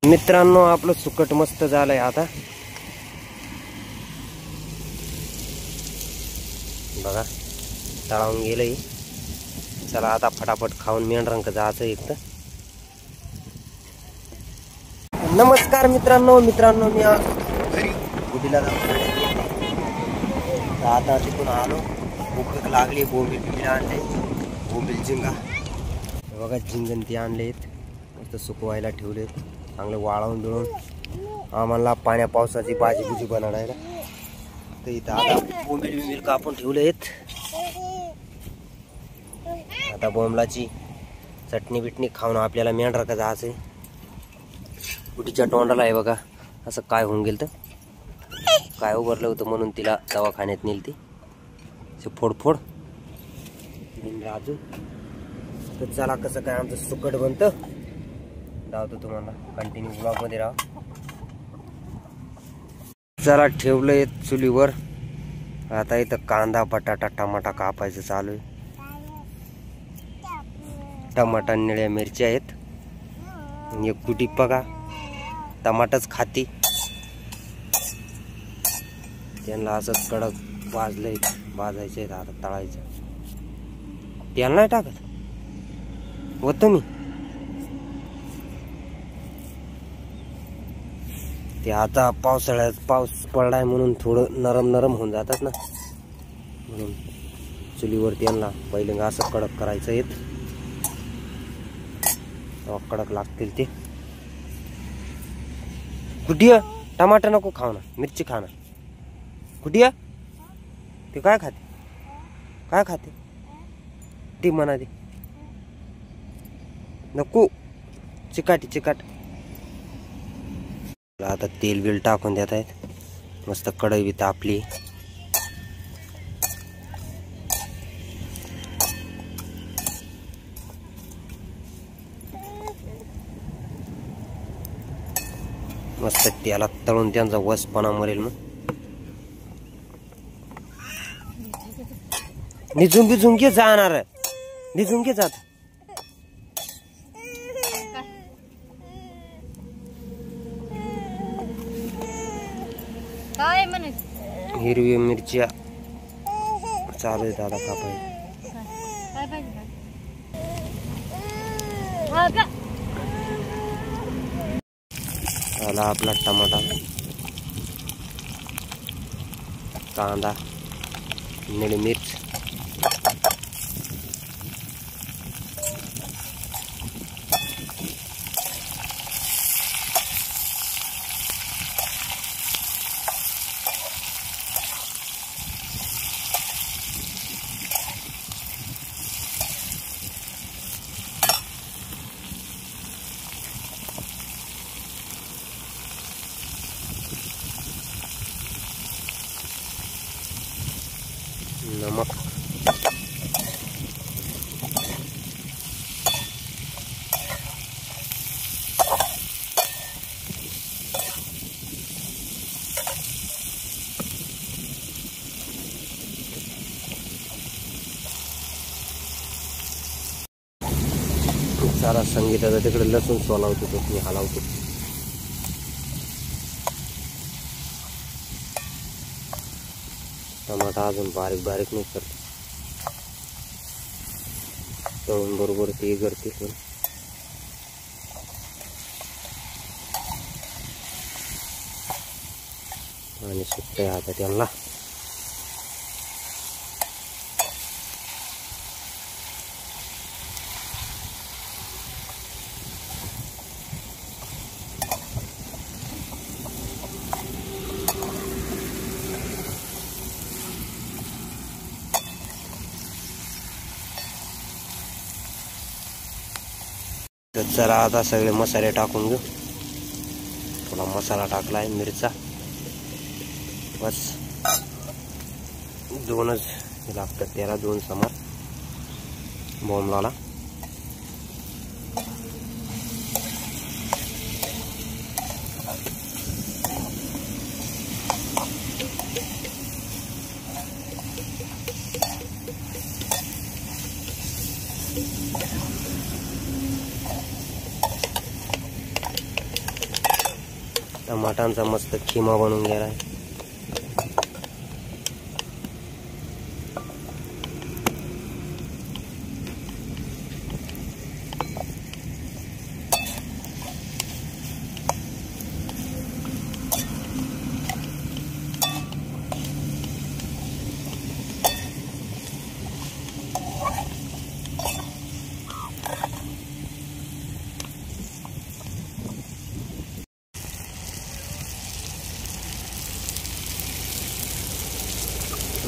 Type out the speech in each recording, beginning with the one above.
मित्रांनो आपलं सुकट मस्त झालंय आता बघा, तळावून गेलंय। चला आता फटाफट खाऊन मेंढरांक जायचं एक तर। नमस्कार मित्रांनो मी आज घरी गुडीला जाऊन आता तिथून आलो। भूक लागली, बोंबील आणले, बोंबील झिंगा बघा, झिंगण ते आणलेत, मस्त सुकवायला ठेवलेत, चांगले वाळवून बिळून आम्हाला पाण्या पावसाची भाजी भुजी बनवायला। तर इथं आता बोंबील कापून ठेवलेत। आता बोंबलाची चटणी बिटणी खाऊन आपल्याला मेंढराका जायचंय। कुटीच्या तोंडाला आहे बघा, असं काय होऊन गेलं तर काय उभरलं होतं म्हणून तिला दवाखान्यात नेलती। फोडफोड राजू। तर चला कसं काय आमचं सुकट बनतं दावतो तुम्हाला, कंटिन्यू ब्लॉग मध्ये राहा। चला ठेवलंय चुलीवर, आता इथं कांदा बटाटा टमाटा कापायचं चालू आहे। टमाटा निळ्या मिरच्या आहेत, एक कुटी बघा टमाटाच खाती, त्यांना असं कडक भाजलंय, भाजायचे आता तळायचं। तेल नाही टाकत होतो मी, ते आता पावसाळ्यात पाऊस पडलाय म्हणून थोडं नरम नरम होऊन जातात ना, म्हणून चुलीवर त्यांना पहिले असं कडक करायचं येत, कडक लागतील ते। कुठे टमाटर नको खाऊ ना, मिरची खा ना। कुठे ते काय खाते, काय खाते ती म्हणा, दे नको, चिकाटी चिकाट। आता तेल बिल टाकून देत आहेत, मस्त कढई बी तापली। मस्त त्याला तळून त्यांचा वसपणा मरेल। मग निजून बिजून घे जाणार, निजून घे जात। हिरवी मिरच्या चालू आहे दादा कापाय। आला आपला टमाटा, कांदा, निळी मिर्च, नमक, सारा संगीताचा तिकडे लसूण सोलावतो तो मी हलावतो। टमाटा अजून बारीक बारीक नाही करत, तळून बरोबर ते करते। आणि सुट्टे आता त्यांना जरा आता सगळे मसाले टाकून घेऊ। थोडा मसाला टाकलाय, मिरचा बस, दोनच लागतात त्याला, दोन समार बोंबलाला। टमाटांचा मस्त खिमा बनून गेलाय.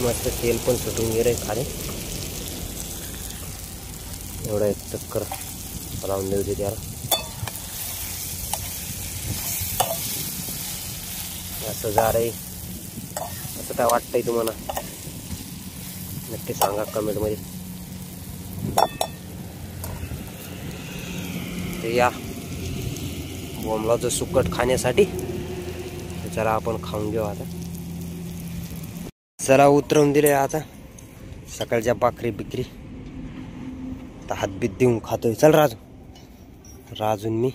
मस्त तेल पण सुटून गेलंय खाली. एवढा एक चक्कर लावून देऊ दे त्याला. असं झालंय. असं काय वाटतंय तुम्हाला नक्की सांगा कमेंट मध्ये. ते या बोंबलाचं सुकट खाण्यासाठी चला आपण खाऊन घेऊ आता. चला उतरवून दिले आता सकाळच्या भाकरी बिकरी. आता हातबीत देऊन खातोय. चल राजून मी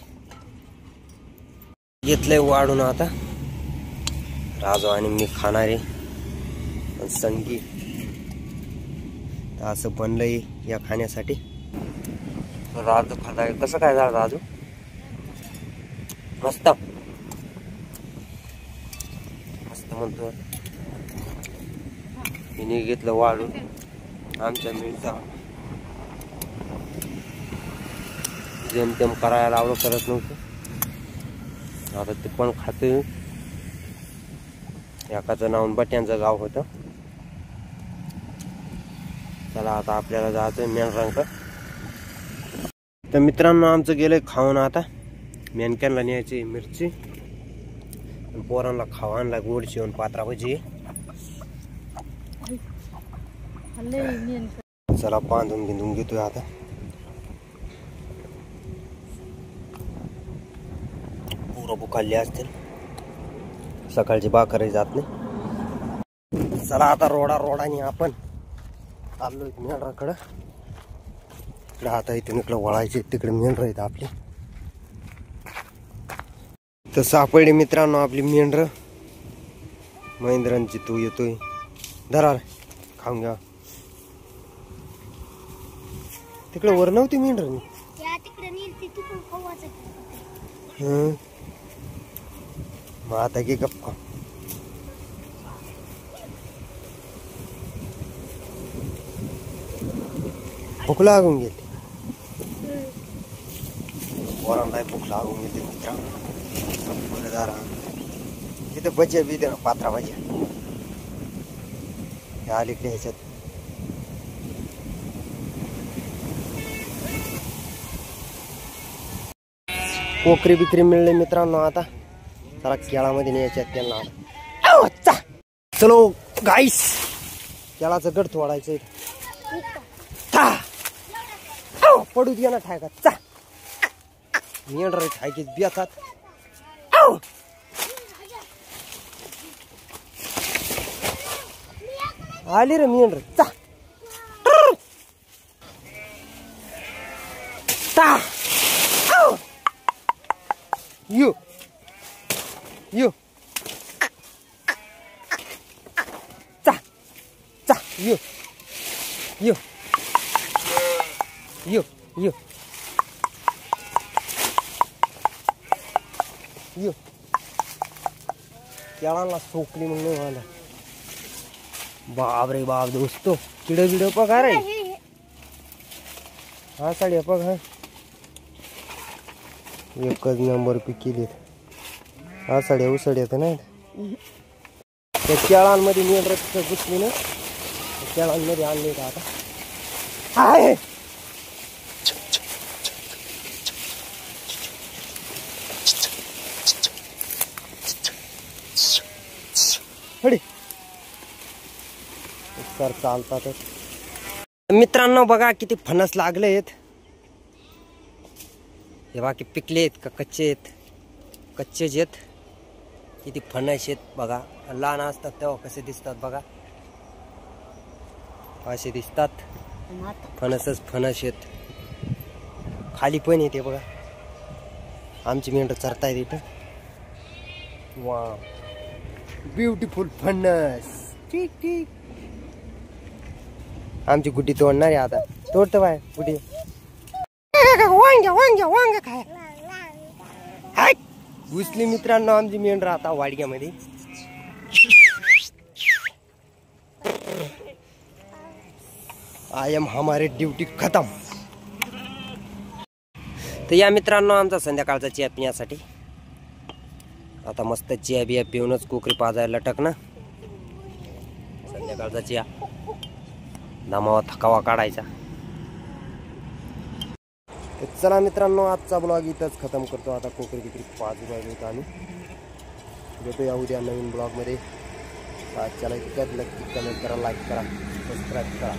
घेतलंय वाढून. आता राजू आणि मी खाणारे संगी. असं बनलंय या खाण्यासाठी. राजू खाताय. कसं काय झालं राजू? मस्त मस्त म्हणतो. हिने घेतलं वाढून आमच्या मिळता. जेमतेम करायला लावलं करत नव्हतं. आता ते पण खाते. एकाचं नाव बट्यांचं गाव होतं. चला आता आपल्याला जायचंय मेंढरांक. तर मित्रांनो आमचं गेलंय खाऊन. आता मेनक्यांना न्यायची मिरची. पोरांना खावायला गोड शिवून पात्रा भजी. चला बांधून बिंदून घेतोय आता. पुरं बुखाल्ले असतील. सकाळची भाकरही जात नाही. चला आता रोडाने आपण आलोय मेंढराकडं. इकडे आता इथून इकडे वळायचे. तिकडे मेंढर आहेत आपली. तर सापडली मित्रांनो आपली मेंढर. महेंद्रांची तू येतोय. धरा खाऊन घ्या. तिकडे वर नव्हती मेंढर. मग आता घे गप्पा. भूक लागून गेली. पोरांना भूक लागून गेली मित्रांनो. तिथे भज्या बी दे ना. पात्रा भज्या आली की ह्याच्यात. कोकरी बिकरी मिळले मित्रांनो. आता जरा केळामध्ये न्यायच्यात त्यांना. चलो गाईस केळाचं गड तोडायचं. पडू दे ना ठायका. चा मेंढर ठायकीत बेतात. आली रे मेंढर. चा You. You. केळाला सोकली म्हणून मला. बाप रे बाप दोस्तो. किड बघा रे. हा साडी बघ. हा एकच नंबर पिकेली. हा साड्या उसड्यात नाही. त्या केळांमध्ये मेंढर घुसली ना. केळांमध्ये आणले का आता. हाय सर चालतातच. मित्रांनो बघा किती फणस लागले आहेत. हे बाकी पिकले आहेत का कच्चे आहेत. कच्चेच आहेत. किती फणस आहेत बघा. लहान असतात तेव्हा कसे दिसतात बघा. असे दिसतात. फणसच फणस आहेत. खाली पण येते बघा. आमची मेंढर चरतायत इथं. वा ब्युटिफुल फणस. ठीक ठीक. आमची गुड्डी तोडणार आहे आता. तोडतो बाय गुड्डी. वांग खाय. घुसली मित्रांनो आमची मेंढर आता वाडग्यामध्ये. आय एम हमारे ड्युटी खतम. तर या मित्रांनो आमचा संध्याकाळचा चहा पिण्यासाठी आता मस्त चहा बिया पिऊनच कोकरी पाजायला लटक ना. संध्याकाळचा चहा दमावा थकावा काढायचा. चला मित्रांनो आजचा ब्लॉग इथंच खतम करतो. आता कोकरी बिकरी पाजून राहिलो आम्ही. भेटूया उद्या नवीन ब्लॉगमध्ये. चला इतक्यात नक्की कमेंट करा, लाईक करा, सबस्क्राईब करा.